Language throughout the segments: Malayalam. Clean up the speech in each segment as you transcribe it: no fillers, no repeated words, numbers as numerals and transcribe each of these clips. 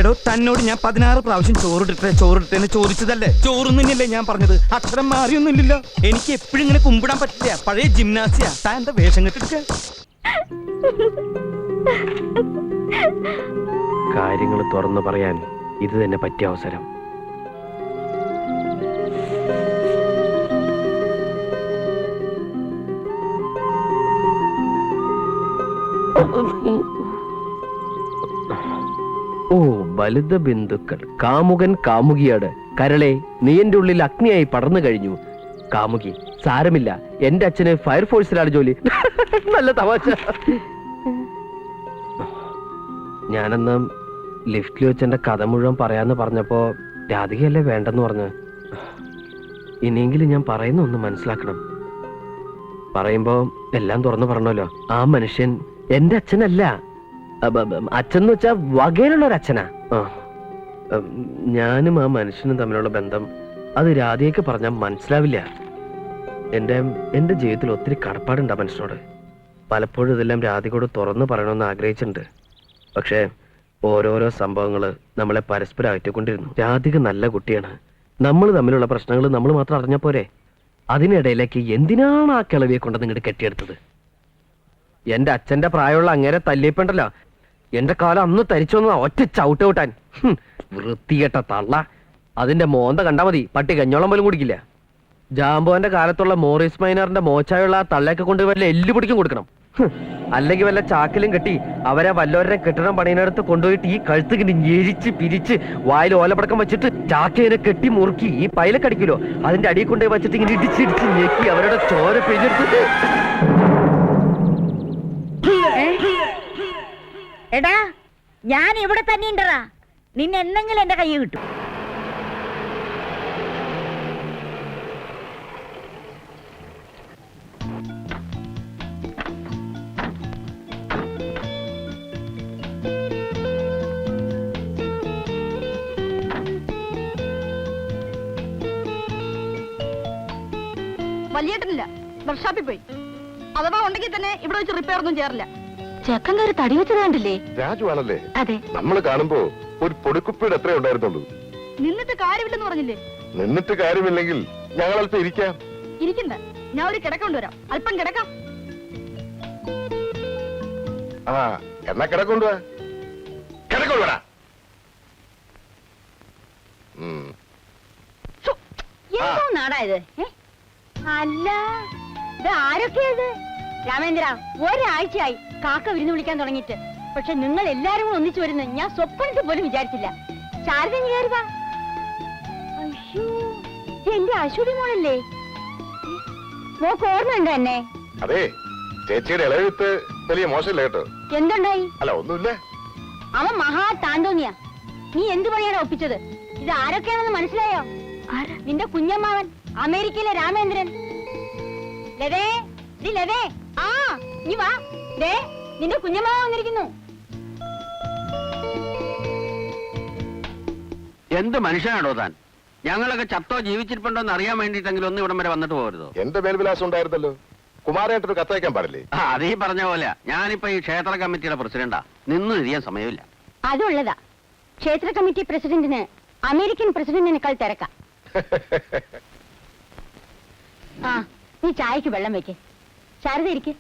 എടോ തന്നോട് ഞാൻ 16 പ്രാവശ്യം ചോറിട്ടെന്ന് ചോദിച്ചതല്ലേ? ചോറൊന്നുമില്ലേ ഞാൻ പറഞ്ഞത്? അക്ഷരം മാറിയൊന്നുമില്ലല്ലോ. എനിക്ക് എപ്പോഴും ഇങ്ങനെ കുമ്പിടാൻ പറ്റില്ല. പഴയ ജിംനാസിയാ. താൻ എന്താ വേഷം കെട്ടിടുക്ക? കാര്യങ്ങൾ തുറന്നു പറയാൻ ഇത് തന്നെ പറ്റിയ അവസരം. ഓ ബലിത ബിന്ദുക്കൾ, കാമുകൻ കാമുകിയാണ്. കരളെ, നീ എന്റെ ഉള്ളിൽ അഗ്നിയായി പടർന്നു കഴിഞ്ഞു. കാമുകി, സാരമില്ല, എന്റെ അച്ഛന് ഫയർഫോഴ്സിലാണ് ജോലി. നല്ല തമാശ. ഞാനെന്ന് ലിഫ്റ്റിൽ വെച്ച് എന്റെ കഥ മുഴുവൻ പറയാന്ന് പറഞ്ഞപ്പോ രാധികയല്ലേ വേണ്ടെന്ന് പറഞ്ഞു. ഇനിയെങ്കിലും ഞാൻ പറയുന്ന ഒന്ന് മനസ്സിലാക്കണം. പറയുമ്പോ എല്ലാം തുറന്നു പറഞ്ഞല്ലോ. ആ മനുഷ്യൻ എന്റെ അച്ഛനല്ല. അച്ഛൻ എന്ന് വെച്ചാ വകയിലുള്ള ഒരു അച്ഛനാ. ഞാനും ആ മനുഷ്യനും തമ്മിലുള്ള ബന്ധം അത് രാധയൊക്കെ പറഞ്ഞാൽ മനസ്സിലാവില്ല. എന്റെ ജീവിതത്തിൽ ഒത്തിരി കടപ്പാടുണ്ട് ആ മനുഷ്യനോട്. പലപ്പോഴും ഇതെല്ലാം രാധികയോട് തുറന്നു പറയണമെന്ന് ആഗ്രഹിച്ചിട്ടുണ്ട്. പക്ഷേ ഓരോരോ സംഭവങ്ങള് നമ്മളെ പരസ്പരം അയറ്റിക്കൊണ്ടിരുന്നു. രാധിക നല്ല കുട്ടിയാണ്. നമ്മൾ തമ്മിലുള്ള പ്രശ്നങ്ങൾ നമ്മൾ മാത്രം അറിഞ്ഞ പോരെ? അതിനിടയിലേക്ക് എന്തിനാണ് ആ കിളവിയെ കൊണ്ട് നിങ്ങോട്ട് കെട്ടിയെടുത്തത്? എന്റെ അച്ഛന്റെ പ്രായമുള്ള അങ്ങേരെ തല്ലിയപ്പുണ്ടല്ലോ, എന്റെ കാലം അന്ന് തരിച്ചു വന്നതാ ഒറ്റ ചവിട്ട് കൂട്ടാൻ. വൃത്തികെട്ട തള്ള. അതിന്റെ മോന്ത കണ്ടാ മതി, പട്ടി കഞ്ഞോളം പോലും കുടിക്കില്ല. ജാമ്പോന്റെ കാലത്തുള്ള മോറിസ് മൈനറിന്റെ മോച്ചായുള്ള ആ തള്ളയൊക്കെ കൊണ്ട് വല്ല എല്ലു പിടിക്കും കൊടുക്കണം. അല്ലെങ്കിൽ വല്ല ചാക്കിലും കെട്ടി അവരെ വല്ലവരുടെ കെട്ടിടം പണിയിനടുത്ത് കൊണ്ടുപോയിട്ട് ഈ കഴുത്തിങ്ങനെ ഞെരിച്ച് പിരിച്ച് വായിൽ ഓലപ്പടക്കം വെച്ചിട്ട് ചാക്കിനെ കെട്ടി മുറുക്കി ഈ പൈലക്കടിക്കുമല്ലോ, അതിന്റെ അടിയിൽ കൊണ്ടുപോയി വെച്ചിട്ട് ഇങ്ങനെ ഇടിച്ചിടിച്ച് ഞെക്കി അവരുടെ ചോര പിഴിഞ്ഞെടുത്ത്. എടാ, ഞാൻ ഇവിടെ തന്നെ ഉണ്ടടാ. നിന്നെ എന്തെങ്കിലും എന്റെ കൈ കിട്ടും. വലിയേട്ടനില്ല, വർക്ക്ഷോപ്പിൽ പോയി. അഥവാ ഉണ്ടെങ്കിൽ തന്നെ ഇവിടെ വെച്ച് റിപ്പയർ ഒന്നും ചെയ്യാറില്ല. ചെക്കൻ കയറി തടി വെച്ചത് കണ്ടില്ലേ? രാജു ആണല്ലേ? അതെ. നമ്മള് കാണുമ്പോ ഒരു പൊടിക്കുപ്പിയുടെ എത്ര ഉണ്ടായിരുന്നുള്ളൂ. നിന്നിട്ട് കാര്യമില്ലെന്ന് പറഞ്ഞില്ലേ? നിന്നിട്ട് കാര്യമില്ലെങ്കിൽ ഞങ്ങൾ അല്പം ഇരിക്കാം. ഇരിക്കണ്ട, ഞാൻ ഒരു കിടക്ക കൊണ്ടുവരാം. അല്പം കിടക്കാം. ആ എന്നാ കിടക്കൊണ്ടുവാ. കിടക്കൊണ്ടുവരാ. എന്തോ നാടായത്? അല്ല, ഇത് ആരൊക്കെയത്? രാമേന്ദ്ര, ഒരാഴ്ചയായി കാക്ക വിരുന്ന് വിളിക്കാൻ തുടങ്ങിയിട്ട്. പക്ഷെ നിങ്ങൾ എല്ലാരും കൂടെ ഒന്നിച്ചു വരുന്ന ഞാൻ സ്വപ്നത്തിൽ പോലും വിചാരിച്ചില്ല. ശാരദ കയറുക. അയ്യോ, എന്റെ അശ്വതി മോളല്ലേ? മോക്ക് ഓർമ്മയുണ്ടോ എന്നെ? അതെ, ചേച്ചിയുടെ ഇളയത്ത് വലിയ മോശമില്ല കേട്ടോ. എന്തുണ്ടായി? അല്ല ഒന്നുമില്ല. അവൻ മഹാ താന്തോന്നിയാ. നീ എന്ത് പണിയാണ് ഒപ്പിച്ചത്? ഇത് ആരൊക്കെയാണെന്ന് മനസ്സിലായോ? നിന്റെ കുഞ്ഞമ്മാവൻ, അമേരിക്കയിലെ രാമേന്ദ്രൻ. ലതേ, ലതേ, ആ നീ വാ. ദേ, നിന്റെ കുഞ്ഞമ്മാവ വന്നിരിക്കുന്നു. എന്ത് മനുഷ്യനാണോ താൻ? ഞങ്ങളൊക്കെ ചത്തോ ജീവിച്ചിരിപ്പുണ്ടോന്ന് അറിയാൻ വേണ്ടിട്ടെങ്കിലും ഒന്ന് ഇവിടം വരെ വന്നിട്ട് പോകരുതോ? എന്റെ മേൽവിലാസം ഉണ്ടായിരുന്നല്ലോ. കുമാരേട്ടൊരു കത്തയക്കാൻ പാടില്ലേ? അതീ പറഞ്ഞ പോലെ ഞാനിപ്പോ ഈ ക്ഷേത്ര കമ്മിറ്റിയുടെ പ്രസിഡന്റാ. നിന്ന് തിരിയാൻ സമയമില്ല. അതുള്ളതാ. ക്ഷേത്ര കമ്മിറ്റി പ്രസിഡന്റിന് അമേരിക്കൻ പ്രസിഡന്റിനേക്കാൾ തിരക്കാം. ആ, നീ ചായക്ക് വെള്ളം വെക്ക്. ശാരദ ഇരിക്ക്.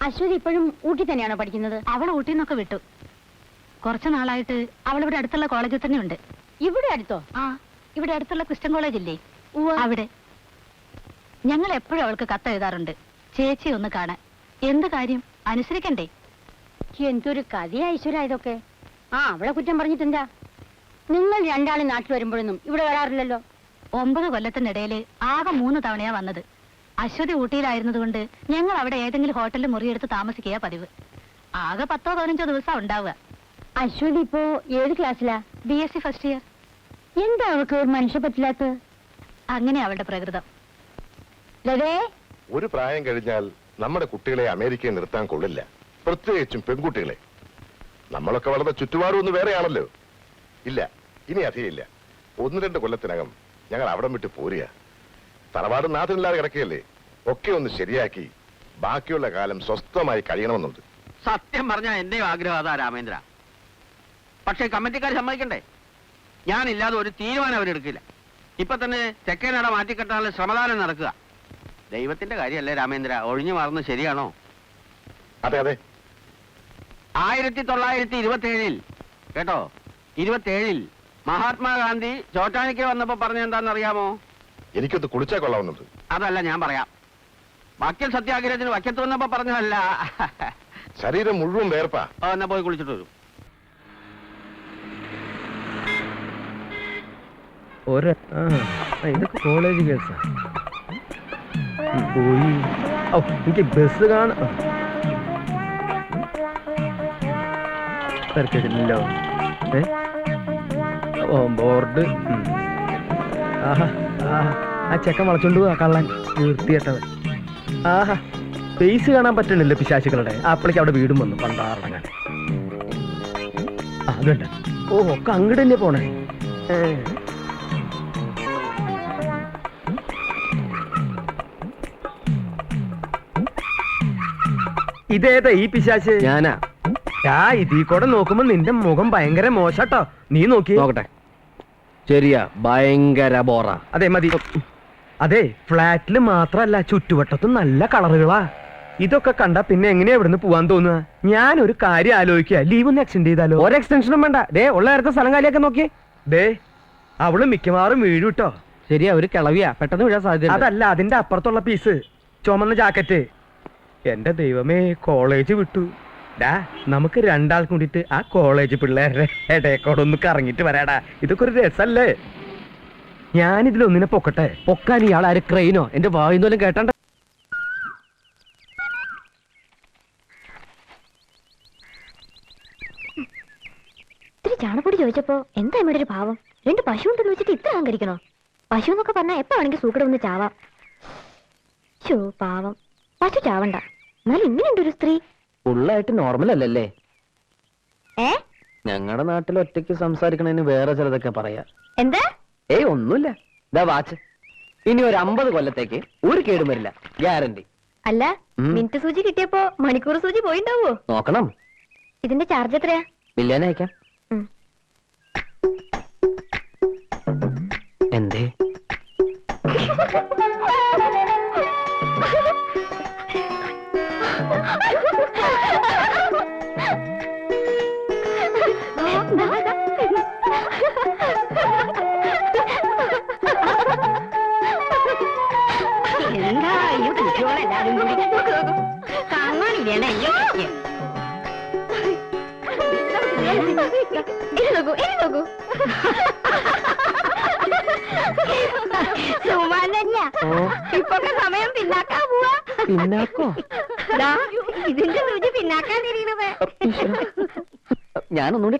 അശ്വതി ഇപ്പോഴും ഊട്ടി തന്നെയാണോ പഠിക്കുന്നത്? അവൾ ഊട്ടിയിൽ നിന്നൊക്കെ വിട്ടു. കുറച്ചു നാളായിട്ട് അവൾ ഇവിടെ അടുത്തുള്ള കോളേജിൽ തന്നെ ഉണ്ട്. ഇവിടെ അടുത്തോ? ആ, ഇവിടെ അടുത്തുള്ള ക്രിസ്ത്യൻ കോളേജ് ഇല്ലേ, അവിടെ. ഞങ്ങൾ എപ്പോഴും അവൾക്ക് കത്ത് എഴുതാറുണ്ട്, ചേച്ചി ഒന്ന് കാണാൻ. എന്ത് കാര്യം, അനുസരിക്കണ്ടേ? എന്തൊരു കഥയാ ഈശ്വര ഇതൊക്കെ. ആ, അവളെ കുറ്റം പറഞ്ഞിട്ടെന്താ? നിങ്ങൾ രണ്ടാളും നാട്ടിൽ വരുമ്പോഴൊന്നും ഇവിടെ വരാറില്ലല്ലോ. 9 കൊല്ലത്തിനിടയില് ആകെ 3 തവണയാ വന്നത്. അശ്വതി ഊട്ടിയിലായിരുന്നതുകൊണ്ട് ഞങ്ങൾ അവിടെ ഏതെങ്കിലും ഹോട്ടലിൽ മുറിയെടുത്ത് താമസിക്കുക പതിവ്. ആകെ 10-15 ദിവസം ഉണ്ടാവുക. അശ്വതി ഇപ്പോ ഏത് ക്ലാസ്സിലാ? BSc first year. എന്താ അവൾക്ക് ഒരു മനുഷ്യ പറ്റില്ലാത്ത? അങ്ങനെ അവളുടെ പ്രകൃതം. ഒരു പ്രായം കഴിഞ്ഞാൽ നമ്മുടെ കുട്ടികളെ അമേരിക്കയിൽ നിർത്താൻ കൊള്ളില്ല, പ്രത്യേകിച്ചും പെൺകുട്ടികളെ. നമ്മളൊക്കെ വളർന്ന ചുറ്റുപാടും ഒന്ന് വേറെയാണല്ലോ. ഇല്ല, ഇനി അധികമില്ല. 1-2 കൊല്ലത്തിനകം ഞങ്ങൾ അവിടം വിട്ട് പോരുക. തറവാട് നാഥനില്ലാതെ കിടക്കുകയല്ലേ. ഒക്കെ ഒന്ന് ശരിയാക്കി ബാക്കിയുള്ള കാലം സ്വസ്ഥമായി കഴിയണമെന്നുണ്ട്. സത്യം പറഞ്ഞാൽ എന്റെയും ആഗ്രഹം അതാ രാമേന്ദ്ര. പക്ഷേ കമ്മിറ്റിക്കാർ സമ്മതിക്കണ്ടേ? ഞാനില്ലാതെ ഒരു തീരുമാനം അവരെടുക്കില്ല. ഇപ്പൊ തന്നെ തെക്കേനട മാറ്റിക്കെട്ടാനുള്ള ശ്രമദാനം നടക്കുക. ദൈവത്തിന്റെ കാര്യമല്ലേ രാമേന്ദ്ര, ഒഴിഞ്ഞു മാറുന്നത് ശരിയാണോ? അതെ അതെ. 1927 കേട്ടോ, 27 മഹാത്മാഗാന്ധി ചോട്ടാനിക്ക് വന്നപ്പോ പറഞ്ഞ എന്താണെന്നറിയാമോ? എനിക്കൊന്ന് കുളിച്ചാൽ കൊള്ളാവുന്നുണ്ട്. അതല്ല, ഞാൻ പറയാം. വക്കൽ സത്യാഗ്രഹത്തിന് വക്കത്ത് വന്നപ്പോ പറഞ്ഞതല്ല. ശരീരം മുഴുവൻ വേർപ്പാ. എന്നാ പോയി കുളിച്ചിട്ട് വരും. ഇതൊക്കെ കോളേജ് കേസാ. പോയി എനിക്ക് ബസ് കാണാം. തിരക്കില്ലല്ലോ. ബോർഡ്. ആഹാ ആഹാ, ആ ചെക്കൻ വളച്ചോണ്ട് പോവാ കള്ളൻ, വൃത്തികെട്ടവൻ. ആഹാ, ഫേസ് കാണാൻ പറ്റണില്ല പിശാചുക്കളുടെ. അപ്പളേക്ക് അവിടെ വീടും വന്നു പണ്ടാറടങ്ങാൻ. അതുണ്ട്. ഓ, ഒക്കെ അങ്ങോട്ട് തന്നെ പോണേ. ഇതേതാ ഈ പിശാച്? ഞാനാ. ഇതീ കൂടെ നോക്കുമ്പോ നിന്റെ മുഖം ഭയങ്കര മോശട്ടോ. നീ നോക്കി നോക്കട്ടെ. ശരിയാ, ഭയങ്കര ബോറ. അതെ മതി. അതെ, ഫ്ലാറ്റില് മാത്രല്ല ചുറ്റുവട്ടത്തും നല്ല കളറുകളാ. ഇതൊക്കെ കണ്ട പിന്നെ എങ്ങനെയാ ഇവിടുന്ന് പോവാൻ തോന്നുക? ഞാനൊരു കാര്യം ആലോചിക്കുക, ലീവ് ഒന്ന് എക്സ്റ്റെൻഡ് ചെയ്താലോ? ഒരു എക്സ്റ്റൻഷനും വേണ്ട. ദേ ഉള്ള നേരത്തെ സ്ഥലം കാലിയൊക്കെ നോക്കി. ദേ അവള് മിക്കവാറും വീഴും കേട്ടോ. ശരിയാ, ഒരു കിളവിയാ, പെട്ടെന്ന് വീഴാൻ സാധ്യത. അതല്ല, അതിന്റെ അപ്പുറത്തുള്ള പീസ്, ചുമന്ന ജാക്കറ്റ്. എന്റെ ദൈവമേ, കോളേജ് വിട്ടു. നമുക്ക് രണ്ടാൾ കൂടിയിട്ട് ആ കോളേജ് പിള്ളേരുടെ ഇടയക്കോടൊന്ന് കറങ്ങിട്ട് വരാടാ. ഇതൊക്കെ ഒരു രസല്ലേ? ഞാനിതിലൊന്നിനെ പൊക്കട്ടെ. പൊക്കാൻ ഇയാൾ ആര്? ക്രെയിനോ? എന്റെ വായുന്നോലും കേട്ടണ്ട. ഇത്തിരി ചാണപ്പൊടി ചോദിച്ചപ്പോ എന്താ ഇവിടെ ഒരു ഭാവം? 2 പശു ഉണ്ടെന്ന് വെച്ചിട്ട് ഇത്ര അഹങ്കരിക്കണോ? പശു എന്നൊക്കെ പറഞ്ഞാൽ എപ്പോ വേണമെങ്കിൽ സൂക്കടെ ഒന്ന് ചാവാം. ഷോ പാവം, പശു ചാവണ്ട. എന്നാലും ഇങ്ങനെയുണ്ട് ഒരു സ്ത്രീ. ഫുള്ളായിട്ട് നോർമൽ അല്ലല്ലേ? ഏ ഞങ്ങളുടെ നാട്ടിൽ ഒറ്റയ്ക്ക് സംസാരിക്കണതിന് വേറെ ചിലതൊക്കെ പറയാ. എന്താ? ഏയ് ഒന്നുമില്ല. ഇതാ വാച്ച്. ഇനി ഒരു 50 കൊല്ലത്തേക്ക് ഒരു കേടും വരില്ല, ഗ്യാരണ്ടി. അല്ല, മിനിറ്റ് സൂചി കിട്ടിയപ്പോ മണിക്കൂർ സൂചി പോയിണ്ടാവോ? നോക്കണം. ഇതിന്റെ ചാർജ് എത്രയാ? ബില്ലേനെ അയക്കാം. എന്തേ? എന്താ ഈ കുട്ടികളെല്ലാരും കൂടി കാണാനില്ലേ? ഇപ്പൊക്കെ സമയം പിന്നാക്കാ പോവാ. പിന്നാക്കോ? ഇതിന്റെ സൂചി പിന്നാക്കാൻ തിരിയണത്. ഞാനൊന്നുകൂടി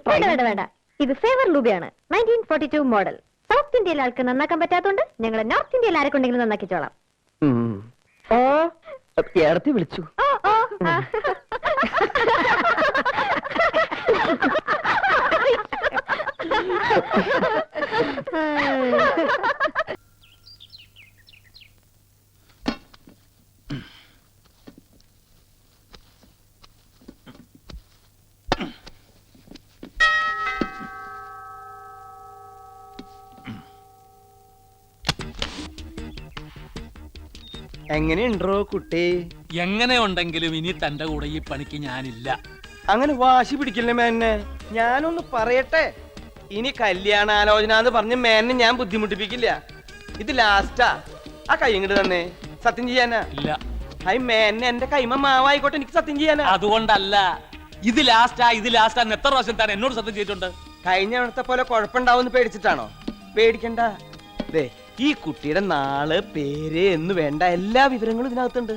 വേണ്ട. ഇത് ഫേവർ ലൂബിയാണ്, 1942 മോഡൽ. സൗത്ത് ഇന്ത്യയിലെ ആൾക്ക് നന്നാക്കാൻ പറ്റാത്തോണ്ട് ഞങ്ങൾ നോർത്ത് ഇന്ത്യയിൽ ആരെക്കൊണ്ടെങ്കിലും നന്നാക്കിച്ചോളാം. ഓ, ഏടത്തി വിളിച്ചു. എങ്ങനെയുണ്ടോ കുട്ടി? എങ്ങനെ ഉണ്ടെങ്കിലും ഇനി തന്റെ കൂടെ ഈ പണിക്ക് ഞാനില്ല. അങ്ങനെ വാശി പിടിക്കില്ലേ മേന്നെ? ഞാനൊന്ന് പറയട്ടെ, ഇനി കല്യാണാലോചന എന്ന് പറഞ്ഞ് മേന്നെ ഞാൻ ബുദ്ധിമുട്ടിപ്പിക്കില്ല. ഇത് ലാസ്റ്റാ. ആ കൈ ഇങ്ങോട്ട് തന്നെ. സത്യം ചെയ്യാനാ? ഇല്ല. ഹൈ മേന്നെ, എന്റെ കൈമ മാവായിക്കോട്ടെ, എനിക്ക് സത്യം ചെയ്യാനാ. അതുകൊണ്ടല്ല, ഇത് ലാസ്റ്റാ എത്ര പ്രാവശ്യം താൻ എന്നോട് സത്യം ചെയ്തിട്ടുണ്ട്? കഴിഞ്ഞ അവിടത്തെ പോലെ കുഴപ്പമുണ്ടാവുമെന്ന് പേടിച്ചിട്ടാണോ? പേടിക്കണ്ട. ദേ, ഈ കുട്ടിയുടെ നാള്, പേര് എന്ന് വേണ്ട എല്ലാ വിവരങ്ങളും ഇതിനകത്തുണ്ട്.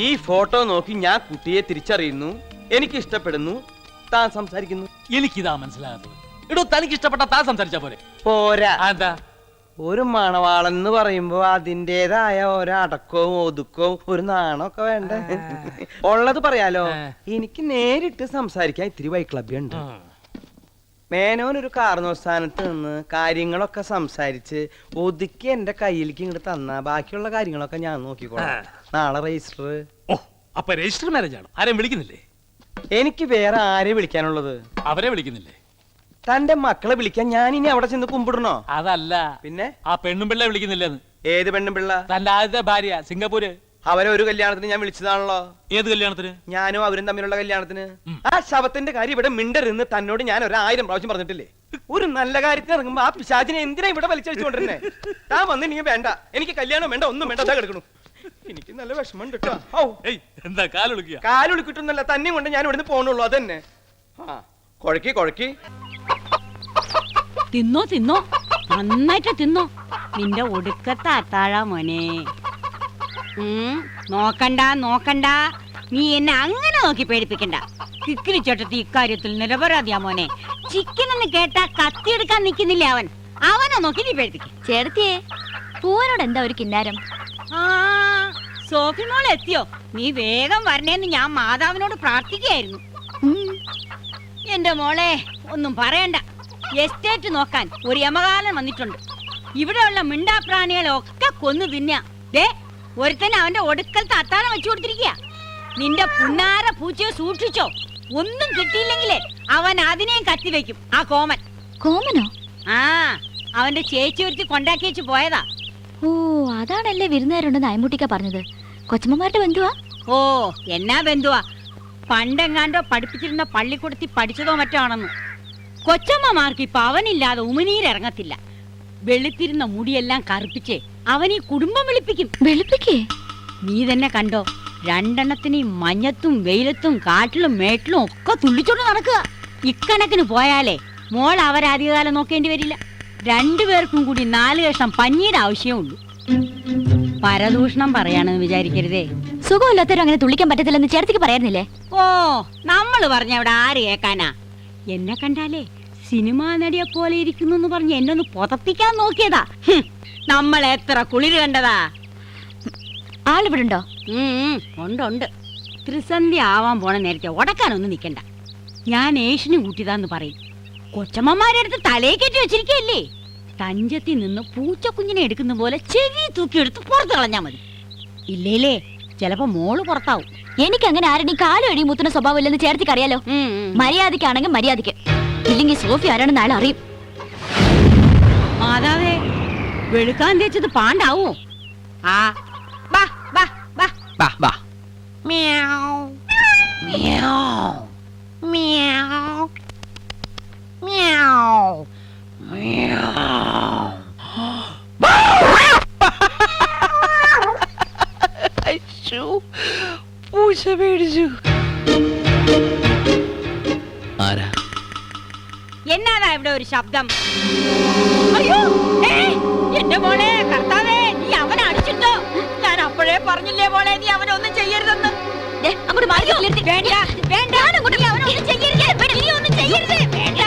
ഈ ഫോട്ടോ നോക്കി ഞാൻ കുട്ടിയെ തിരിച്ചറിയുന്നു, എനിക്ക് ഇഷ്ടപ്പെടുന്നു, താൻ സംസാരിക്കുന്നു. എനിക്കിതാ മനസ്സിലാകുന്നത്. ഇടോ, തനിക്ക് ഇഷ്ടപ്പെട്ട താൻ സംസാരിച്ചാ പോരെ? പോരാ. എന്താ? ഒരു മണവാളൻ എന്ന് പറയുമ്പോ അതിൻ്റെതായ ഓരോ അടക്കവും ഒതുക്കവും ഒരു നാണമൊക്കെ വേണ്ട. ഉള്ളത് പറയാലോ, എനിക്ക് നേരിട്ട് സംസാരിക്കാൻ ഇത്തിരി വൈക്ലഭ്യമുണ്ട്. മേനോൻ ഒരു കാരണസ്ഥാനത്ത് നിന്ന് കാര്യങ്ങളൊക്കെ സംസാരിച്ച് ഒതുക്കി എന്റെ കയ്യിലേക്ക് ഇങ്ങോട്ട് തന്ന ബാക്കിയുള്ള കാര്യങ്ങളൊക്കെ ഞാൻ നോക്കിക്കോളാം. നാളെ രജിസ്റ്റർ. ഓ, അപ്പൊ രജിസ്റ്റർ മാരേജ് ആണോ? ആരെയും വിളിക്കുന്നില്ലേ? എനിക്ക് വേറെ ആരെ വിളിക്കാനുള്ളത്? അവരെ വിളിക്കുന്നില്ലേ? തന്റെ മക്കളെ വിളിക്കാൻ ഞാൻ ഇനി അവിടെ ചെന്ന് കുമ്പിടണോ? അതല്ല, പിന്നെ ആ പെണ്ണും പിള്ളെ വിളിക്കുന്നില്ലെന്ന്. ഏത് പെണ്ണും പിള്ള? തന്റെ ആദ്യത്തെ ഭാര്യ സിംഗപ്പൂര്. അവരെ ഒരു കല്യാണത്തിന് ഞാൻ വിളിച്ചതാണല്ലോ. ഏത് കല്യാണത്തിന്? ഞാനും അവരും തമ്മിലുള്ള കല്യാണത്തിന്. ആ ശവത്തിന്റെ കാര്യം ഇവിടെ മിണ്ടരുന്ന് തന്നോട് ഞാൻ 1000 പ്രാവശ്യം പറഞ്ഞിട്ടില്ലേ? ഒരു നല്ല കാര്യത്തിന് ഇറങ്ങുമ്പോ ആ പിശാചിനെ എന്തിനാ ഇവിടെ വലിച്ചടിച്ചുകൊണ്ടിരുന്നേ? താൻ വന്ന് നീ വേണ്ട, എനിക്ക് കല്യാണം വേണ്ട, ഒന്നും വേണ്ട, അതാ കിടക്കണു. എനിക്ക് നല്ല വിഷമം കേട്ടോ. എന്താ കാലൊളിക്കുക? കാലൊളിക്കിട്ടൊന്നല്ല, തന്നെ കൊണ്ട് ഞാൻ ഇവിടുന്ന് പോണുള്ളൂ, അതന്നെ. ആ കൊഴക്കി തിന്നോ തിന്നോ, നന്നായിട്ട് തിന്നോ. നിന്റെ ഒടുക്കത്തെ അത്താഴാ മോനെ. നോക്കണ്ട നോക്കണ്ട, നീ എന്നെ അങ്ങനെ നോക്കി പേടിപ്പിക്കണ്ട. കിക്കിലി ചേട്ടത്തി ഇക്കാര്യത്തിൽ നിരപരാധിയാ മോനെ. ചിക്കൻ എന്ന് കേട്ടാ കത്തിയെടുക്കാൻ നിൽക്കുന്നില്ല അവൻ. അവനെ നോക്കി നീ പേടിപ്പിക്ക. ചേട്ടത്തിയെ, പൂവനോട് എന്താ ഒരു കിന്നാരം? ആ സോഫി മോൾ എത്തിയോ? നീ വേഗം വരണേന്ന് ഞാൻ മാതാവിനോട് പ്രാർത്ഥിക്കുകയായിരുന്നു. എന്റെ മോളെ ഒന്നും പറയണ്ട, എസ്റ്റേറ്റ് നോക്കാൻ ഒരു യമകാലം വന്നിട്ടുണ്ട്. ഇവിടെയുള്ള മിണ്ടാപ്രാണികളെ ഒക്കെ കൊന്നു തിന്നാ. ദേ ഒരുത്തന്നെ അവന്റെ ഒടുക്കലത്തെ അത്താഴം വെച്ചു കൊടുത്തിരിക്കുക. നിന്റെ പുന്നാര പൂച്ചയെ സൂക്ഷിച്ചോ, ഒന്നും കിട്ടിയില്ലെങ്കിലേ അവൻ അതിനെയും കത്തിവെക്കും. ആ കോമൻ. കോമനോ? ആ അവന്റെ ചേച്ചി ഒരുത്തി കൊണ്ടാക്കി വെച്ച് പോയതാ. ഓ, അതാണല്ലേ വിരുന്നുകാരുണ്ടെന്ന് അയമ്പൂട്ടിക്ക പറഞ്ഞത്. കൊച്ചമ്മമാരുടെ ബന്ധുവാ? ഓ, എന്നാ ബന്ധുവാ. പണ്ടെങ്ങാണ്ടോ പഠിപ്പിച്ചിരുന്ന പള്ളിക്കൂടത്തിൽ പഠിച്ചതോ മറ്റോ ആണെന്ന്. കൊച്ചമ്മമാർക്ക് ഇപ്പൊ അവനില്ലാതെ ഉമിനീരിറങ്ങത്തില്ല. വെളുത്തിരുന്ന മുടിയെല്ലാം കറുപ്പിച്ച് അവൻ ഈ കുടുംബം വെളുപ്പിക്കേ. നീ തന്നെ കണ്ടോ, 2 എണ്ണത്തിന് മഞ്ഞത്തും വെയിലത്തും കാട്ടിലും മേട്ടിലും ഒക്കെ തുള്ളിച്ചോണ്ട് നടക്കുക. ഇക്കണക്കിന് പോയാലേ മോൾ അവരധികകാലം നോക്കേണ്ടി വരില്ല. 2 പേർക്കും കൂടി 4 കഷ്ണം പഞ്ഞിയുടെ ആവശ്യമേ ഉള്ളൂ. പരദൂഷണം പറയാണെന്ന് വിചാരിക്കരുതേ. സുഖമില്ലാത്തവരും അങ്ങനെ തുള്ളിക്കാൻ പറ്റത്തില്ലെന്ന് ചേർത്തിക്ക് പറയായിരുന്നില്ലേ? ഓ, നമ്മള് പറഞ്ഞ അവിടെ ആര് കേക്കാനാ? എന്നെ കണ്ടാലേ സിനിമാ നടിയെ പോലെ ഇരിക്കുന്നു എന്ന് പറഞ്ഞ് എന്നൊന്ന് പുതപ്പിക്കാൻ നോക്കിയതാ. നമ്മൾ എത്ര കുളിര് കണ്ടതാ. ആളിവിടുണ്ടോ? ഉണ്ട്. ത്രിസന്ധി ആവാൻ പോണ നേരത്തെ ഉടക്കാനൊന്നും നിക്കണ്ട. ഞാൻ ഏഷ്യന് കൂട്ടിയതാന്ന് പറയും. കൊച്ചമ്മമാരെ അടുത്ത് തലയെ കെട്ടി വെച്ചിരിക്കല്ലേ. തഞ്ചത്തി നിന്ന് പൂച്ചക്കുഞ്ഞിനെ എടുക്കുന്ന പോലെ ചെവി തൂക്കിയെടുത്ത് പുറത്ത് കളഞ്ഞാ മതി. ഇല്ലേലേ ചിലപ്പോ മോള് പുറത്താവും. എനിക്ക് അങ്ങനെ ആരുടെയും കാലും അടിയും മുത്തുന്ന സ്വഭാവം ഇല്ലെന്ന് ചേർത്തിക്ക് അറിയാലോ. മര്യാദക്കാണെങ്കിൽ മര്യാദക്ക്, ഇല്ലെങ്കിൽ സോഫി ആരാണെന്ന് അയാൾ അറിയും. മാതാവേ, വെളുക്കാൻ തേച്ചത് പാണ്ടാവോ? ആ ബാ ബാ ബാ ബാ ബാ. മ്യാവ് മ്യാവ് മ്യാവ് മ്യാവ് മ്യാവ്. പൂച്ച പേടിച്ചു. ആരാ? എന്നാടാ ഇവിടെ ഒരു ശബ്ദം? അയ്യോ, എന്റെ മോളെ, കർത്താവേ, നീ അവനെ അടിച്ചിട്ടോ? ഞാൻ അപ്പോഴേ പറഞ്ഞില്ലേ മോളെ, നീ അവനൊന്നും ചെയ്യരുതെന്ന്. വേണ്ട വേണ്ട, നീ അവനൊന്നും ചെയ്യരുത്. നീ ഒന്നും ചെയ്യരുത്. വേണ്ട.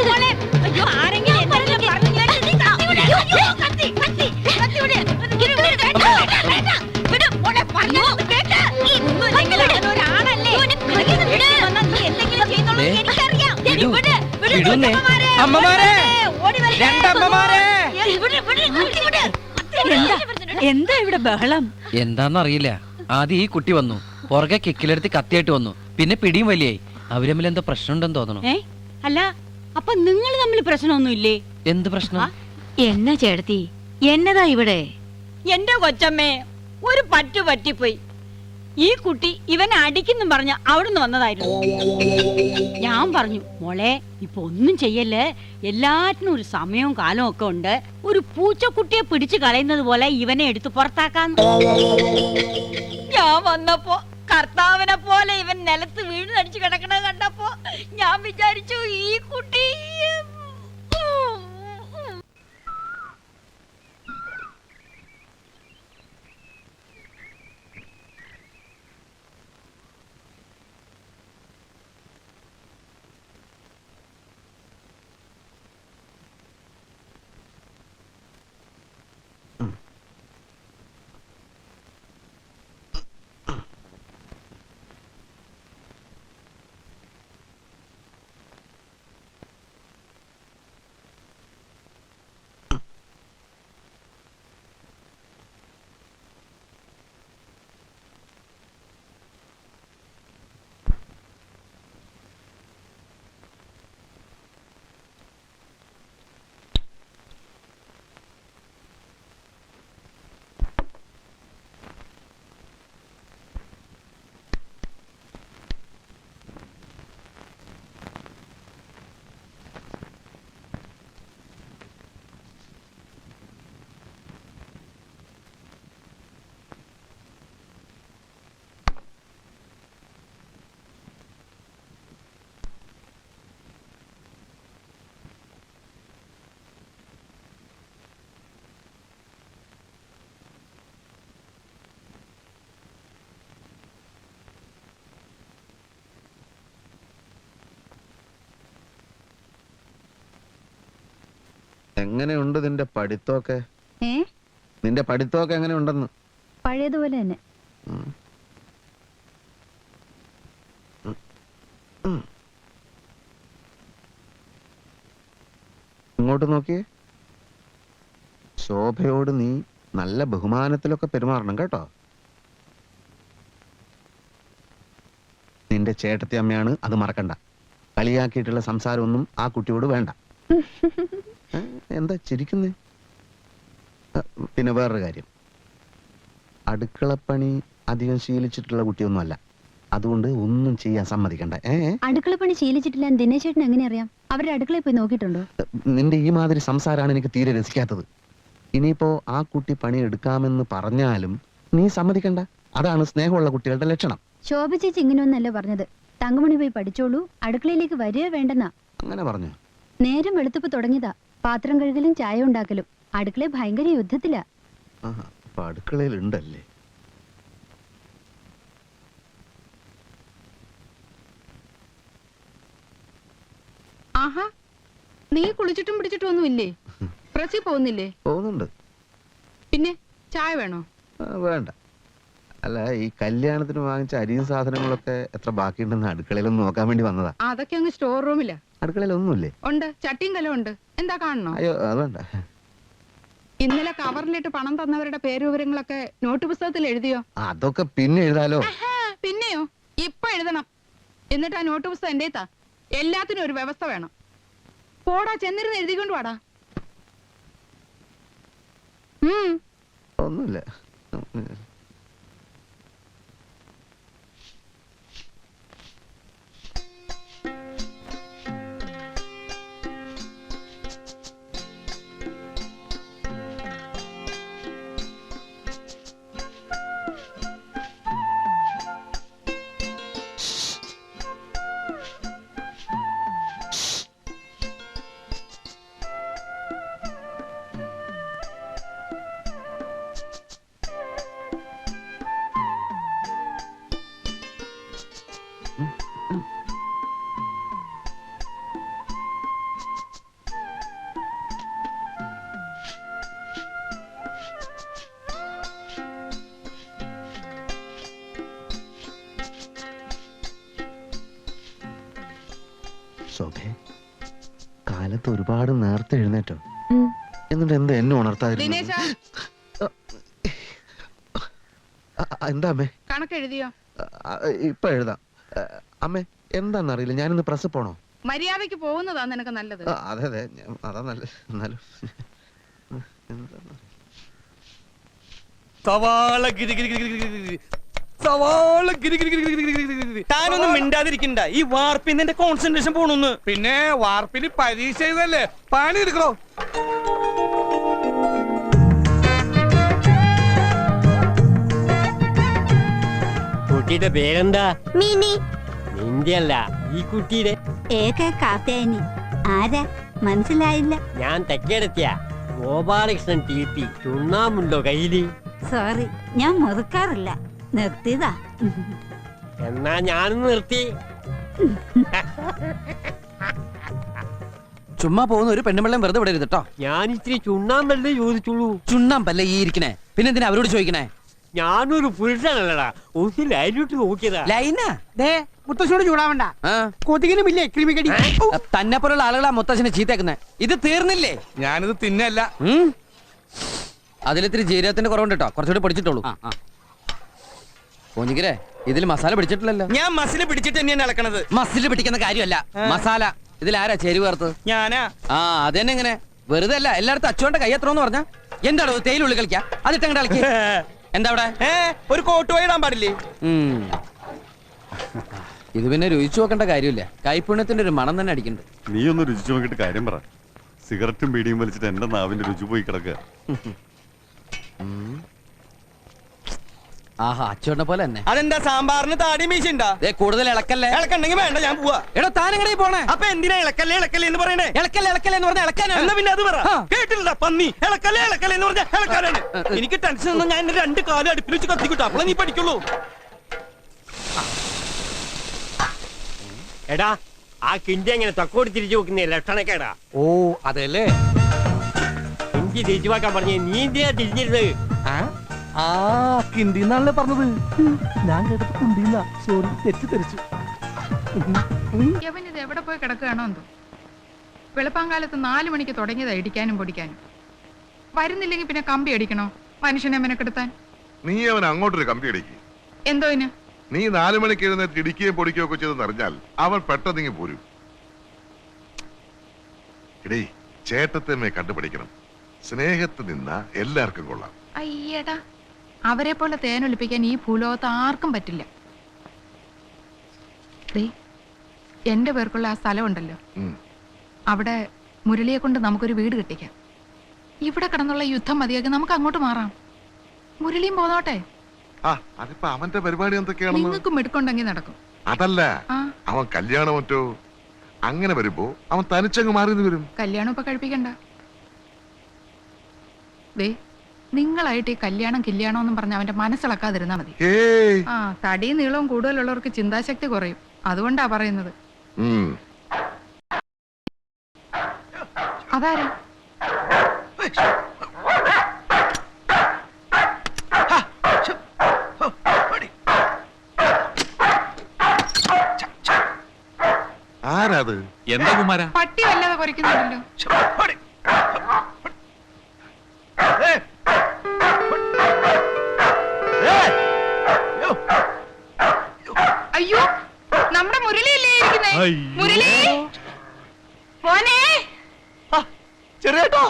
മോളെ, അയ്യോ, ആരെങ്കിലും എന്തെങ്കിലും പറഞ്ഞു കേട്ടാ നീ കത്തിവിട്. അയ്യോ, കത്തി കത്തി കത്തിവിട്. വേണ്ട വേണ്ട, വിട് മോളെ, പറഞ്ഞൊന്നും കേട്ട. നീ ഒന്നുമില്ലെങ്കിൽ അവനൊരാണല്ലേ. നീ എന്തെങ്കിലും ചെയ്യുന്നുള്ളൂ എനിക്കറിയാം. വിടുന്നേ. അമ്മമാരെ, 2 അമ്മമാരെ. എന്താ ഇവിടെ ബഹളം? എന്താന്നറിയില്ല. ആദ്യം ഈ കുട്ടി വന്നു, പുറകെ കിക്കിലെടുത്ത് കത്തിയായിട്ട് വന്നു, പിന്നെ പിടിയും വലിയായി. അവര് തമ്മിൽ എന്തോ പ്രശ്നമുണ്ടെന്ന് തോന്നണു. അല്ല, അപ്പൊ നിങ്ങൾ തമ്മിൽ പ്രശ്നമൊന്നുമില്ലേ? എന്ത് പ്രശ്നം? എന്നാ ചേട്ടത്തി, എന്നതാ ഇവിടെ? എന്റെ കൊച്ചമ്മേ, ഒരു പറ്റു പറ്റിപ്പോയി. ഈ കുട്ടി ഇവനെ അടിക്കുന്നു പറഞ്ഞ അവിടുന്ന് വന്നതായിരുന്നു. ഞാൻ പറഞ്ഞു, മോളെ ഇപ്പൊ ഒന്നും ചെയ്യല്ലേ, എല്ലാറ്റിനും ഒരു സമയവും കാലവും ഒക്കെ ഉണ്ട്. ഒരു പൂച്ചക്കുട്ടിയെ പിടിച്ചു കളയുന്നത് പോലെ ഇവനെ എടുത്തു പുറത്താക്കാന്ന്. ഞാൻ വന്നപ്പോ കർത്താവിനെ പോലെ ഇവൻ നിലത്ത് വീണടിച്ചു കിടക്കണത് കണ്ടപ്പോ ഞാൻ വിചാരിച്ചു ഈ കുട്ടി. എങ്ങനെയുണ്ട് നിന്റെ പഠിത്തമൊക്കെ? ഏ നിന്റെ പഠിത്തമൊക്കെ എങ്ങനെയുണ്ടെന്ന്? പഴയതുപോലെ തന്നെ. ഇങ്ങോട്ട് നോക്കിയേ. ശോഭയോട് നീ നല്ല ബഹുമാനത്തിലൊക്കെ പെരുമാറണം കേട്ടോ. നിന്റെ ചേട്ടത്തി അമ്മയാണ്, അത് മറക്കണ്ട. കളിയാക്കിയിട്ടുള്ള സംസാരമൊന്നും ആ കുട്ടിയോട് വേണ്ട. എന്താ ചിരിക്കുന്നേ? പിന്നെ വേറൊരു കാര്യം, അടുക്കളപ്പണി അധികം ശീലിച്ചിട്ടുള്ള കുട്ടിയൊന്നുമല്ല. അതുകൊണ്ട് ഒന്നും ചെയ്യാൻ സമ്മതിക്കണ്ട. അടുക്കളപ്പണി ശീലിച്ചിട്ടില്ല ദിനേശ് ചേട്ടൻ എങ്ങനെ അറിയാം? അവരുടെ അടുക്കളയിൽ പോയി നോക്കിയിട്ടുണ്ടോ? നിന്റെ ഈ മാതിരി സംസാരമാണ് എനിക്ക് തീരെ രസിക്കാത്തത്. ഇനിയിപ്പോ ആ കുട്ടി പണി എടുക്കാമെന്ന് പറഞ്ഞാലും നീ സമ്മതിക്കണ്ട. അതാണ് സ്നേഹമുള്ള കുട്ടികളുടെ ലക്ഷണം. ശോഭ ചേച്ചി ഇങ്ങനെയൊന്നല്ല പറഞ്ഞത്. തങ്കമണി പോയി പഠിച്ചോളൂ, അടുക്കളയിലേക്ക് വരിക വേണ്ടെന്നാ. അങ്ങനെ പറഞ്ഞു? നേരം വെളുത്തപ്പ് തുടങ്ങിയതാ. പാത്രം കഴുകലും ചായ ഉണ്ടാക്കലും. അടുക്കളയിൽ ഭയങ്കര യുദ്ധത്തിലാ. അപ്പൊ അടുക്കളയിൽ ഉണ്ടല്ലേ? ആഹാ, നീ കുളിച്ചിട്ടും പിടിച്ചിട്ടും ഒന്നുമില്ലേ? പ്രസി പോകുന്നില്ലേ? പോകുന്നുണ്ട്. പിന്നെ ചായ വേണോ? വേണ്ട. അല്ല, ഈ കല്യാണത്തിന് വാങ്ങിച്ച അരിയും സാധനങ്ങളൊക്കെ എത്ര ബാക്കിയുണ്ടെന്ന് അടുക്കളയിലൊന്നും നോക്കാൻ വേണ്ടി വന്നതാ. അതൊക്കെ അങ്ങ് സ്റ്റോർ റൂമിലാ. അടുക്കളയിലൊന്നുമില്ലേ? ഉണ്ട്, ചട്ടിയും കലവും ഉണ്ട്. എന്താ കാണണോ? അയ്യോ, അത് വേണ്ട. ഇന്നലെ കവറിലിട്ട് പണം തന്നവരുടെ പേര് വിവരങ്ങളൊക്കെ നോട്ട് പുസ്തകത്തിൽ എഴുതിയോ? അതൊക്കെ പിന്നെ എഴുതാലോ. പിന്നെയോ? ഇപ്പൊ എഴുതണം. എന്നിട്ട് ആ നോട്ട് പുസ്തകം എന്റെ താ. എല്ലാത്തിനും ഒരു വ്യവസ്ഥ വേണം. പോടാ, ചെന്നിരുന്ന് എഴുതിക്കൊണ്ട് വാടാ. ഒന്നുമില്ല. ശോഭേ, കാലത്ത് ഒരുപാട് നേരത്തെ എഴുന്നേറ്റോ? എന്നിട്ട് എന്താ എന്നെ ഉണർത്താതിരുന്നു? എന്താ അമ്മേ? കണക്കെഴുതിയോ? ഇപ്പൊ എഴുതാം. അമ്മേ, എന്താന്നറിയില്ല, ഞാനിന്ന് പ്രസ് പോണോ? മര്യാദക്ക് പോകുന്നതാ നിനക്ക് നല്ലത്. അതെ അതെ, അതാ നല്ലത്. എന്നാലും താനൊന്നും മിണ്ടാതിരിക്കണ്ട. ഈ വാർപ്പിന്റെ എന്റെ കോൺസെൻട്രേഷൻ പോണു. പിന്നെ വാർപ്പിന് പരീക്ഷ എഴുതല്ലേ, പണി എടുക്കണോ? കുട്ടിയുടെ പേരെന്താ? മിനി. നിന്റെ അല്ല, ഈ കുട്ടിയുടെ. കാത്തേനി. ആരാ? മനസ്സിലായില്ല. ഞാൻ തെക്കേടത്തിയ ഗോപാലകൃഷ്ണൻ TP. ചുണ്ണാമുണ്ടോ കയ്യില്? സോറി, ഞാൻ മുറുക്കാറില്ല, നിർത്തിയതാ. എന്നാ ഞാനും നിർത്തി. ചുമ്മാ പോകുന്ന ഒരു പെണ്ണുമ്പിള്ളം വെറുതെ വിടരുത് കേട്ടോ. ഞാൻ ഇത്തിരി ചുണ്ണാമ്പല്ലേ ചോദിച്ചുള്ളൂ. ചുണ്ണാമ്പല്ലേ ഈ ഇരിക്കണേ, പിന്നെ എന്തിനാ അവരോട് ചോദിക്കണേ? ഞാനൊരു പുരുഷനല്ലടാ, ഒന്ന് ലൈനിട്ട് നോക്കിയതാ. ലൈനാ? മുത്തശ്ശോട് ചൂടാവണ്ട, കൊതുകിനുമില്ലേ ക്രിമികടി. തന്നെ പോലുള്ള ആളുകളാ മുത്തശ്ശനെ ചീത്തേക്കുന്നേ. ഇത് തീർന്നില്ലേ? ഞാനിത് തിന്നല്ല. അതിലിത്തിരി ജീരകത്തിന്റെ കുറവുണ്ട് കേട്ടോ, കുറച്ചുകൂടി പിടിച്ചിട്ടുള്ളൂ. പോഞ്ഞിക്കരെ, ഇതിൽ മസാല പിടിച്ചിട്ടില്ലല്ലോ. ഞാൻ മസില് പിടിച്ചിട്ട് തന്നെയാണ് ഇളക്കണത്. മസില് പിടിക്കുന്ന കാര്യമല്ല, മസാല. ഇതിലാരാ ചേരുവ ചേർത്ത്? ഞാനാ. അതെന്നെ. എങ്ങനെ വെറുതെ അല്ല, എല്ലായിടത്തും അച്ചുകൊണ്ട് കൈ എത്രയെന്ന് പറഞ്ഞാ എന്താണോ തേയിലുള്ളിൽ കളിക്കാ? അതിട്ടങ്ങോട്ട് കളിക്ക. എന്താ അവിടെ? ഒരു കോട്ട് ഇടാൻ പാടില്ലേ? ഇത് പിന്നെ രുചിച്ചു നോക്കേണ്ട കാര്യമില്ല, കൈപ്പുണ്യത്തിന്റെ ഒരു മണം തന്നെ അടിക്കുന്നുണ്ട്. നീ ഒന്ന് രുചിച്ചു നോക്കിട്ട് കാര്യം പറ. സിഗരറ്റും ബീഡിയും വലിച്ചിട്ട് എന്റെ നാവിന്റെ രുചി പോയി കിടക്കുക. ആഹാ, അച്ചോണ്ട പോലെ തന്നെ. അതെന്താ, സാമ്പാറിന് താടി മീശുണ്ടാ? കൂടുതൽ ഇളക്കല്ലേ. ഇളക്കണ്ടെങ്കിൽ വേണ്ട, ഞാൻ പോവാ. എടോ, താനെങ്ങനെ പോണേ? അപ്പൊ എന്തിനാ ഇളക്കല്ലേ ഇളക്കല്ലേ എന്ന് പറയണേ? ഇളക്കല്ലേ ഇളക്കല്ലേ എന്ന് പറഞ്ഞാൽ ഇളക്കാനാ. എന്നാ പിന്നെ അത് പറ. കേട്ടില്ല പന്നി. ഇളക്കല്ലേ ഇളക്കല്ലേ എന്ന് പറഞ്ഞാൽ ഇളക്കാനാണ്. എനിക്ക് ടെൻഷൻ ഒന്നും, ഞാൻ 2 കാലം അടുപ്പിൽ വെച്ച് കത്തിക്കിട്ടു, അപ്പോൾ നീ പഠിക്കുള്ളൂ. എടാ, ആ കിണ്ടി എങ്ങനെ തക്കോട് തിരിച്ചു നോക്കുന്നേ ലക്ഷണക്കേടാ. ഓ, അതല്ലേ. എനിക്ക് തിരിച്ചു വാക്കാൻ പറഞ്ഞേ, നീ എന്തിനാ തിരിഞ്ഞിരുന്നത്? ആ കിണ്ടിന്നാണല്ലേ പറഞ്ഞത്. ഞാൻ കേട്ടത് കുണ്ടിന്ന. സോറി, തെറ്റിദ്ധരിച്ചു. യവനിത് എവിടെ പോയി കിടക്കുകയാണോ എന്തോ. വെളുപ്പാങ്കാലത്ത് 4 മണിക്ക് തുടങ്ങിയതാ ഇടിക്കാനും പൊടിക്കാനും. വരുന്നില്ലെങ്കിൽ പിന്നെ കമ്പി അടിക്കണോ മനുഷ്യനെ മെനക്കെടുത്താൻ? നീ അവൻ അങ്ങോട്ടൊരു കമ്പി അടിക്ക്. എന്തോ ഇന്? നീ 4 മണിക്ക് എഴുന്നേറ്റ് ഇടിക്കുകയും പൊടിക്കുകയും ഒക്കെ ചെയ്തെന്ന് അറിഞ്ഞാൽ അവൻ പെട്ടെന്നിങ്ങി പോരും. ഇടേ, ചേട്ടത്തമ്മയെ കണ്ടുപിടിക്കണം. സ്നേഹത്തിൽ നിന്ന എല്ലാവർക്കും കൊള്ളാം. അയ്യടാ, അവരെ പോലെ തേനൊലിപ്പിക്കാൻ ഈ ഭൂലോകത്ത് ആർക്കും പറ്റില്ല. എന്റെ പേർക്കുള്ള ആ സ്ഥലം ഉണ്ടല്ലോ, അവിടെ മുരളിയെ കൊണ്ട് നമുക്കൊരു വീട് കെട്ടിക്കാം. ഇവിടെ കിടന്നുള്ള യുദ്ധം മതിയാക്കി നമുക്ക് അങ്ങോട്ട് മാറാം. മുരളിയും പോന്നോട്ടെ. അതിപ്പോ അവന്റെ പരിപാടി എന്തൊക്കെയാണ്? നിങ്ങൾക്ക് മിടുക്കുണ്ടെങ്കിൽ നടക്കും. അതല്ല, അവൻ കല്യാണം മറ്റോ അങ്ങനെ വരുമ്പോ അവൻ തനിച്ചങ്ങ് മാറി വരും. കല്യാണം ഇപ്പൊ കഴിപ്പിക്കണ്ട. നിങ്ങളായിട്ട് ഈ കല്യാണം എന്നും പറഞ്ഞ അവന്റെ മനസ്സിളക്കാതിരുന്നാ മതി. തടിയും നീളവും കൂടുതലുള്ളവർക്ക് ചിന്താശക്തി കുറയും. അതുകൊണ്ടാ പറയുന്നത്. അതാരാ? ആരാത്? എന്താ കുമാര? പട്ടി വല്ലാതെ കുറയ്ക്കുന്നുണ്ടല്ലോ. അയ്യോ, നമ്മുടെ മുരളിയല്ലേ ഇരിക്കുന്നേ? മുരളി മോനെ. ചെറിയേട്ടാ,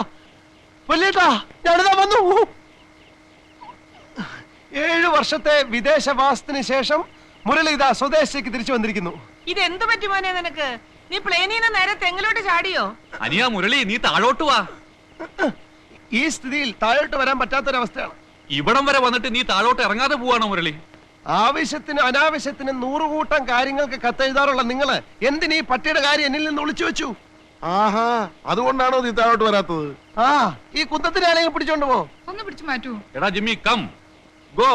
വലിയേട്ടാ, ഞാനിതാ വന്നു. 7 വർഷത്തെ വിദേശവാസത്തിന് ശേഷം മുരളി ഇതാ സ്വദേശത്തേക്ക് തിരിച്ചു വന്നിരിക്കുന്നു. ഇതെന്ത് പറ്റി മോനെ നിനക്ക്? നീ പ്ലെയിനിൽ നിന്ന് നേരെ തെങ്ങിലോട്ട് ചാടിയോ? അനിയാ മുരളി, നീ താഴോട്ട് വാ. ഈ സ്ഥിതിയിൽ താഴോട്ട് വരാൻ പറ്റാത്തൊരവസ്ഥയാണ്. ഇവിടം വരെ വന്നിട്ട് നീ താഴോട്ട് ഇറങ്ങാതെ പോവാണോ മുരളി? ആവശ്യത്തിന് അനാവശ്യത്തിന് 100 കൂട്ടം കാര്യങ്ങൾക്ക് കത്തെഴുതാറുള്ള നിങ്ങള് എന്തിനീ പട്ടിയുടെ കാര്യം എന്നിൽ നിന്ന് ഒളിച്ചു വെച്ചു? ആഹാ, അതുകൊണ്ടാണോ നീ താഴോട്ട് വരാത്തത്? ഈ കുന്തത്തിന് ആരെങ്കിലും പിടിച്ചോണ്ട് പോ. ഒന്ന് പിടിച്ചു മാറ്റൂ. എടാ ജിമ്മി, കം ഗോ.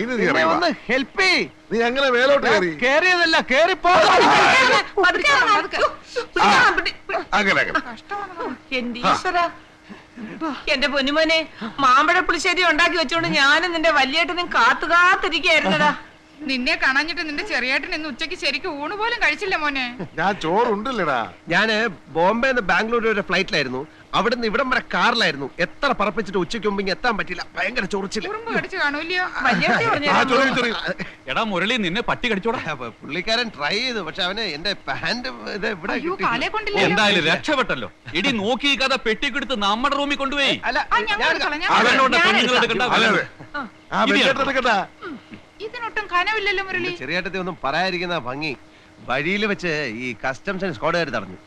ഇനി നീ ഒന്ന് ഹെൽപ്പ് ചെയ്. നീ അങ്ങനെ മേലോട്ട് കയറി. കേറിയതല്ല, കേറിപ്പോ. എന്റെ ഈശ്വര, എന്റെ പൊന്നുമോനെ, മാമ്പഴ പുളിശ്ശേരി ഉണ്ടാക്കി വെച്ചോണ്ട് ഞാനും നിന്റെ വലിയേട്ടനും കാത്തിരിക്കായിരുന്നടാ. നിന്നെ കാണാഞ്ഞിട്ട് നിന്റെ ചെറിയേട്ടൻ ഇന്ന് ഉച്ചയ്ക്ക് ശരിക്കും ഊണ് പോലും കഴിച്ചില്ല മോനെ. ഞാൻ ചോറുണ്ടല്ലടാ. ഞാന് ബോംബെന്ന് ബാംഗ്ലൂർ വരെ ഫ്ലൈറ്റിലായിരുന്നു. അവിടുന്ന് ഇവിടം വരെ കാറിലായിരുന്നു. എത്ര പറപ്പിച്ചിട്ട് ഉച്ചയ്ക്ക് മുമ്പ് എത്താൻ പറ്റില്ല. ഭയങ്കര ചൊറിച്ചില്. എടാ മുരളി, നിന്നെ പട്ടി കടിച്ചോടാ? പുള്ളിക്കാരൻ ട്രൈ ചെയ്തു, പക്ഷെ അവന് എന്റെ പാന്റ് ഇവിടെ എന്തായാലും രക്ഷപ്പെട്ടല്ലോ. ഇടി നോക്കി കഥ പെട്ടിക്കെടുത്ത് നമ്മുടെ റൂമിൽ കൊണ്ടുപോയി. ഇതിനൊട്ടും കനവില്ലല്ലോ മുരളി. ചെറിയേട്ടത്തെ ഒന്നും പറയാതിരിക്കുന്ന ഭംഗി. വഴിയിൽ വെച്ച് ഈ കസ്റ്റംസ് ആൻഡ് സ്ക്വാഡുകാർ തടഞ്ഞു.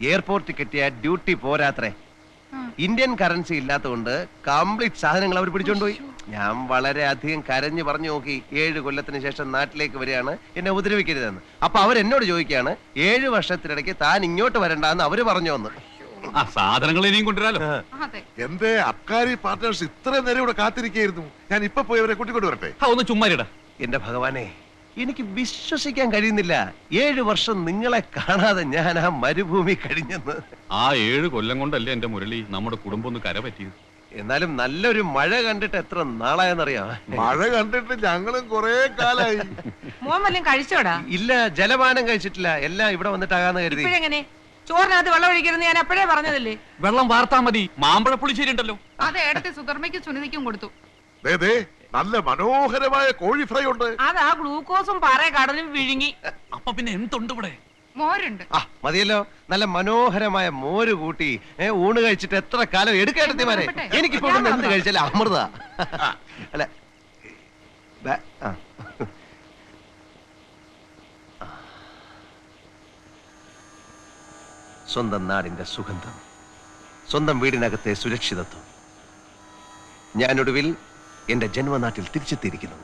എയർപോർട്ടിൽ കിട്ടിയ ഡ്യൂട്ടി പോരാത്രേ. ഇന്ത്യൻ കറൻസി ഇല്ലാത്തതുകൊണ്ട് കംപ്ലീറ്റ് സാധനങ്ങൾ അവർ പിടിച്ചോണ്ടുപോയി. ഞാൻ വളരെ അധികം കരഞ്ഞു പറഞ്ഞു നോക്കി. 7 കൊല്ലത്തിന് ശേഷം നാട്ടിലേക്ക് വരികയാണ്, എന്നെ ഉപദ്രവിക്കരുതെന്ന്. അപ്പൊ അവരെന്നോട് ചോദിക്കുകയാണ്, 7 വർഷത്തിനിടയ്ക്ക് താൻ ഇങ്ങോട്ട് വരണ്ടെന്ന് അവര് പറഞ്ഞു വന്ന്. സാധനങ്ങൾ ഇനിയും കൊണ്ടുവരാലോ. എന്റെ അബ്കാരി പാർട്ട്നേഴ്സ് ഇത്രയും നേരം ഇവിടെ കാത്തിരിക്കായിരുന്നു. ഞാൻ ഇപ്പൊ പോയി അവരെ കൂട്ടിക്കൊണ്ട് വരട്ടെ. ഒന്ന് ചുമ്മാരിടാ. എന്റെ ഭഗവാനെ, എനിക്ക് വിശ്വസിക്കാൻ കഴിയുന്നില്ല. 7 വർഷം നിങ്ങളെ കാണാതെ ഞാൻ ആ മരുഭൂമി കഴിഞ്ഞെന്ന്. ആ 7 കൊല്ലം കൊണ്ടല്ലേ എന്റെ മുരളി നമ്മുടെ കുടുംബം ഒന്ന് കര പറ്റിയത്. എന്നാലും നല്ലൊരു മഴ കണ്ടിട്ട് എത്ര നാളായെന്നറിയാം. മഴ കണ്ടിട്ട് ഞങ്ങളും കൊറേ കാലായി. മോൻ വല്ലതും കഴിച്ചോടാ? ഇല്ല, ജലപാനം കഴിച്ചിട്ടില്ല. എല്ലാം ഇവിടെ വന്നിട്ടാകാന്ന് കരുതി. ഇപ്പോഴെങ്ങനെ? ചോറിനകത്ത് വെള്ളം ഒഴിക്കരുന്ന് ഞാൻ അപ്പോഴേ പറഞ്ഞതല്ലേ. വെള്ളം വാർത്താ മതി. മാമ്പഴ പുളിശ്ശേരി ഉണ്ടല്ലോ, അത് ഏടത്തെ സുധർമ്മയ്ക്കും സുനിധിക്കും കൊടുത്തു. നല്ല മനോഹരമായ കോഴി ഫ്രൈ ഉണ്ട്. അതാ ഗ്ലൂക്കോസും പാറ കടലും വിഴുങ്ങി. അപ്പൊ പിന്നെ എന്തുണ്ട് ഇവിടെ? മോരുണ്ട്. മതിയല്ലോ, നല്ല മനോഹരമായ മോര് കൂട്ടി ഊണ് കഴിച്ചിട്ട് എത്ര കാലം എടുക്കെടുത്തിമാരെ. എനിക്കിപ്പോ എന്ത് കഴിച്ചാലും അമൃത. അല്ല, സ്വന്തം നാടിന്റെ സുഗന്ധം, സ്വന്തം വീടിനകത്തെ സുരക്ഷിതത്വം. ഞാനൊടുവിൽ എന്റെ ജന്മനാട്ടിൽ തിരിച്ചെത്തിയിരിക്കുന്നു.